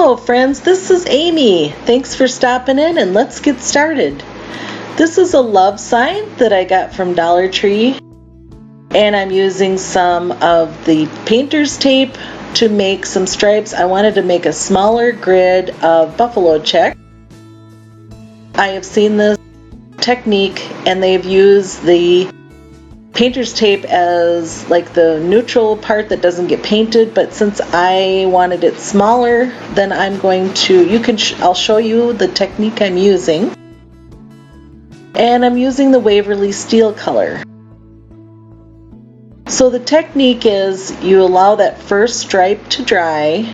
Hello friends, this is Amy. Thanks for stopping in and let's get started. This is a love sign that I got from Dollar Tree, and I'm using some of the painter's tape to make some stripes. I wanted to make a smaller grid of buffalo check. I have seen this technique and they've used the painter's tape as like the neutral part that doesn't get painted, but since I wanted it smaller, then I'm going to, I'll show you the technique I'm using. And I'm using the Waverly Steel color. So the technique is you allow that first stripe to dry.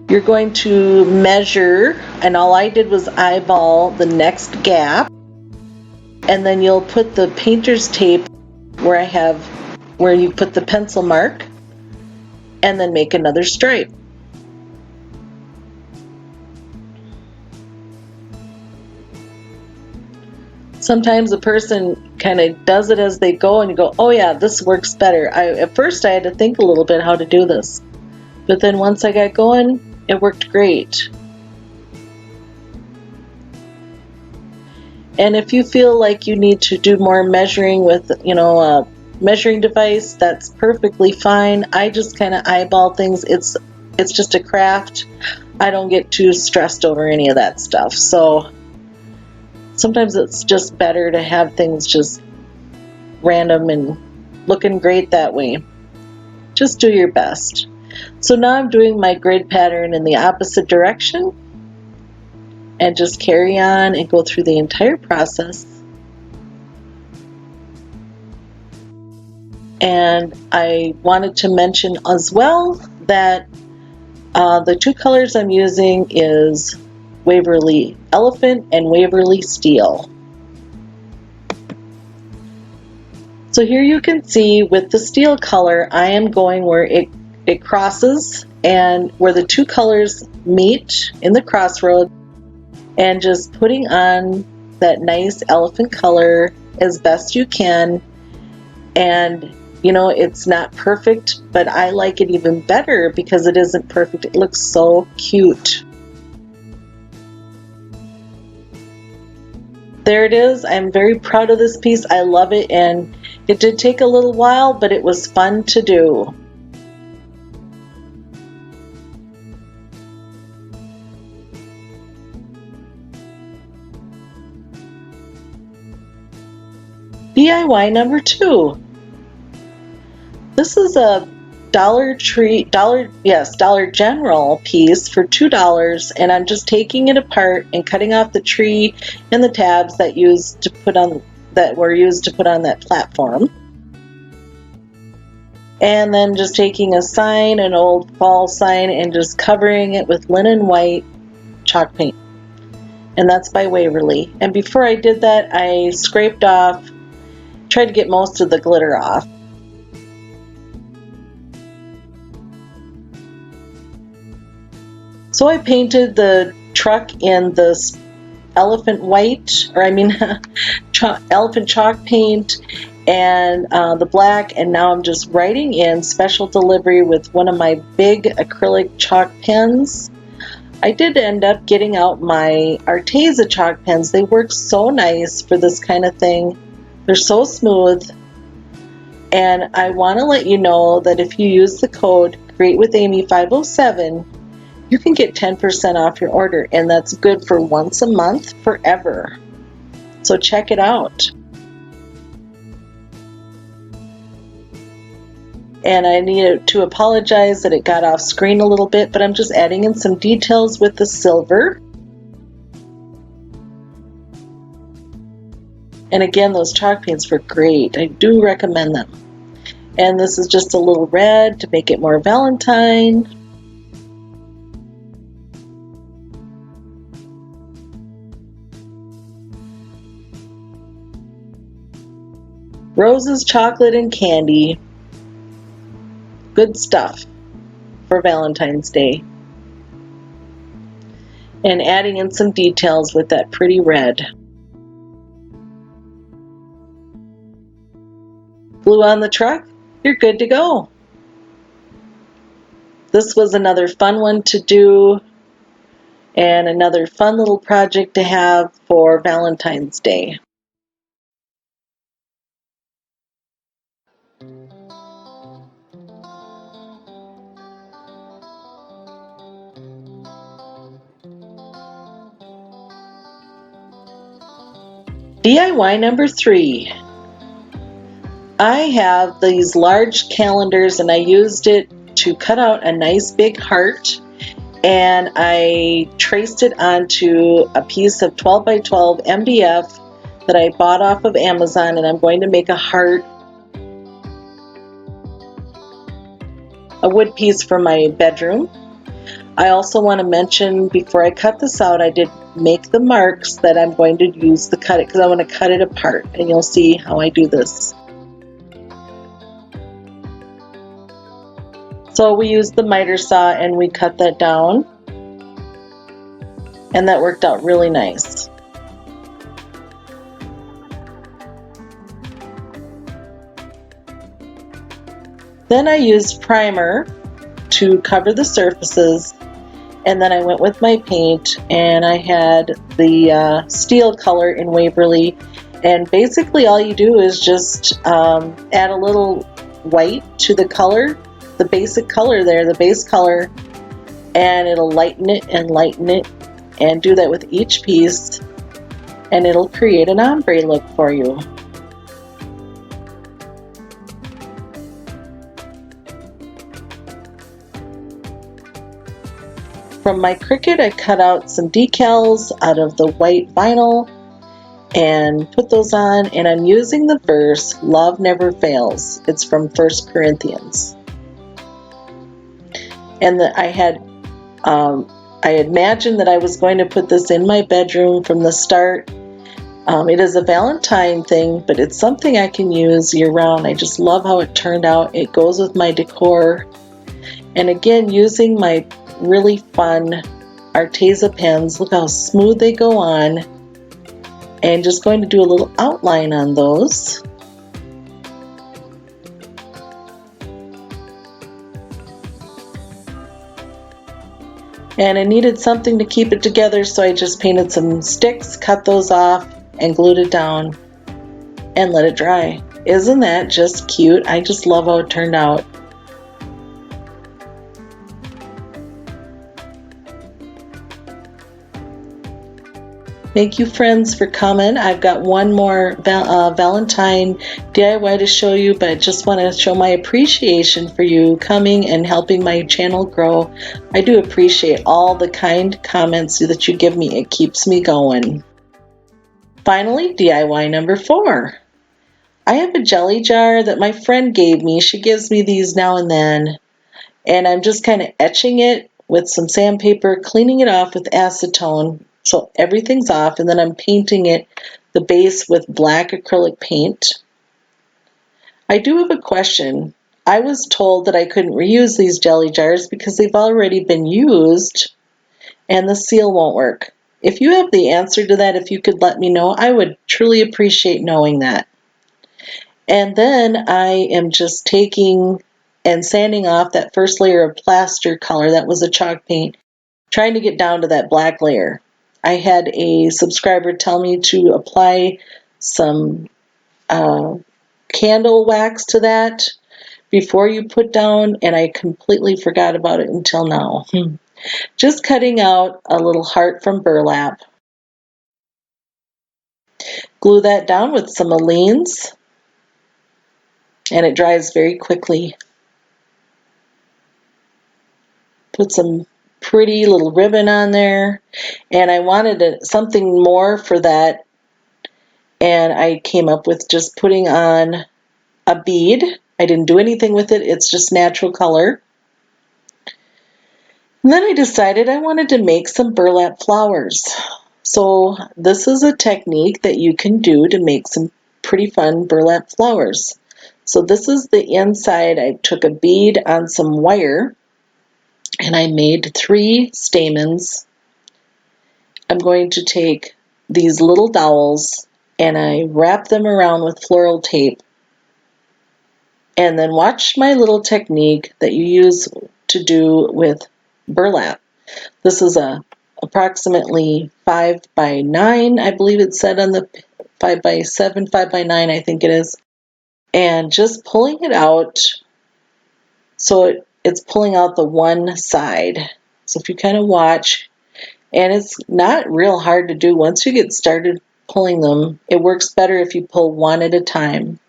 You're going to measure, and all I did was eyeball the next gap, and then you'll put the painter's tape where you put the pencil mark, and then make another stripe. Sometimes a person kind of does it as they go and you go, oh yeah, this works better. At first I had to think a little bit how to do this, but then once I got going, it worked great. And if you feel like you need to do more measuring with, a measuring device, that's perfectly fine. I just kind of eyeball things. It's just a craft. I don't get too stressed over any of that stuff. So sometimes it's just better to have things just random and looking great that way. Just do your best. So now I'm doing my grid pattern in the opposite direction, and just carry on and go through the entire process. And I wanted to mention as well that the two colors I'm using is Waverly Elephant and Waverly Steel. So here you can see with the steel color, I am going where it crosses and where the two colors meet in the crossroad, and just putting on that nice elephant color as best you can. And it's not perfect, but I like it even better because it isn't perfect. It looks so cute. There it is. I'm very proud of this piece. I love it, and it did take a little while, but it was fun to do. DIY number 2. This is a Dollar General piece for $2, and I'm just taking it apart and cutting off the tree and the tabs that were used to put on that platform. And then just taking a sign, an old fall sign, and just covering it with linen white chalk paint. And that's by Waverly. And before I did that, I scraped off, tried to get most of the glitter off. So I painted the truck in this elephant white, elephant chalk paint, and the black, and now I'm just writing in special delivery with one of my big acrylic chalk pens. I did end up getting out my Arteza chalk pens. They work so nice for this kind of thing. They're so smooth, and I want to let you know that if you use the code GreatWithAmy507, you can get 10% off your order, and that's good for once a month forever. So check it out. And I needed to apologize that it got off screen a little bit, but I'm just adding in some details with the silver. And again, those chalk paints were great. I do recommend them. And this is just a little red to make it more Valentine. Roses, chocolate, and candy. Good stuff for Valentine's Day. And adding in some details with that pretty red. Glue on the truck, you're good to go. This was another fun one to do and another fun little project to have for Valentine's Day. DIY number 3. I have these large calendars and I used it to cut out a nice big heart, and I traced it onto a piece of 12 by 12 MDF that I bought off of Amazon, and I'm going to make a heart, a wood piece for my bedroom. I also want to mention, before I cut this out, I did make the marks that I'm going to use to cut it, because I want to cut it apart, and you'll see how I do this. So we used the miter saw and we cut that down, and that worked out really nice. Then I used primer to cover the surfaces, and then I went with my paint, and I had the steel color in Waverly, and basically all you do is just add a little white to the color, the basic color there, the base color, and it'll lighten it and lighten it, and do that with each piece, and it'll create an ombre look for you. From my Cricut, I cut out some decals out of the white vinyl and put those on, and I'm using the verse, "Love never fails." It's from 1 Corinthians. And I had imagined that I was going to put this in my bedroom from the start. It is a Valentine thing, but it's something I can use year-round. I just love how it turned out. It goes with my decor. And again, using my really fun Arteza pens, look how smooth they go on, and just going to do a little outline on those. And I needed something to keep it together, so I just painted some sticks, cut those off, and glued it down and let it dry. Isn't that just cute? I just love how it turned out. Thank you, friends, for coming. I've got one more Valentine DIY to show you, but I just want to show my appreciation for you coming and helping my channel grow. I do appreciate all the kind comments that you give me. It keeps me going. Finally, DIY number 4. I have a jelly jar that my friend gave me. She gives me these now and then, and I'm just kind of etching it with some sandpaper, cleaning it off with acetone so everything's off, and then I'm painting it, the base, with black acrylic paint. I do have a question. I was told that I couldn't reuse these jelly jars because they've already been used and the seal won't work. If you have the answer to that, if you could let me know, I would truly appreciate knowing that. And then I am just taking and sanding off that first layer of plaster color that was a chalk paint, trying to get down to that black layer. I had a subscriber tell me to apply some candle wax to that before you put down, and I completely forgot about it until now. Just cutting out a little heart from Burlap. Glue that down with some Aleene's, and it dries very quickly. Put some pretty little ribbon on there, and I wanted something more for that, and I came up with just putting on a bead. I didn't do anything with it, it's just natural color. And then I decided I wanted to make some burlap flowers. So this is a technique that you can do to make some pretty fun burlap flowers. So this is the inside. I took a bead on some wire and I made 3 stamens. I'm going to take these little dowels and I wrap them around with floral tape. And then watch my little technique that you use to do with burlap. This is a approximately 5 by 9, I believe it said on the 5 by 7, 5 by 9, I think it is. And just pulling it out so it's pulling out the one side. So if you kind of watch, and it's not real hard to do. Once you get started pulling them, it works better if you pull one at a time.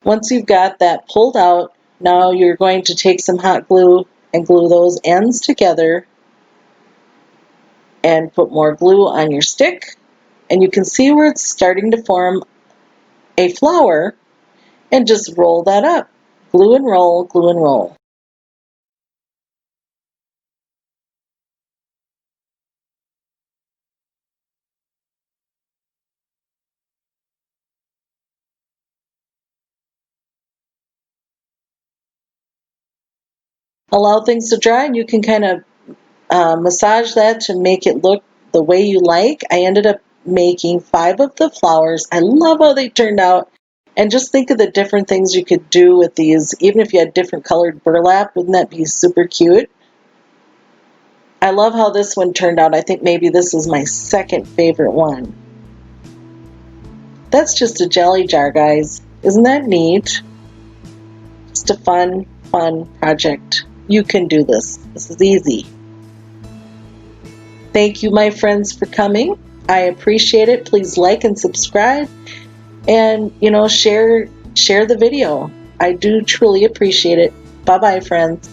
Once you've got that pulled out, now you're going to take some hot glue and glue those ends together and put more glue on your stick. And you can see where it's starting to form a flower, and just roll that up. Glue and roll, glue and roll. Allow things to dry, and you can kind of massage that to make it look the way you like. I ended up making 5 of the flowers. I love how they turned out. And just think of the different things you could do with these. Even if you had different colored burlap, wouldn't that be super cute? I love how this one turned out. I think maybe this is my second favorite one. That's just a jelly jar, guys. Isn't that neat? Just a fun project. You can do this. This is easy. Thank you, my friends, for coming. I appreciate it. Please like and subscribe, and share the video. I do truly appreciate it. Bye bye, friends.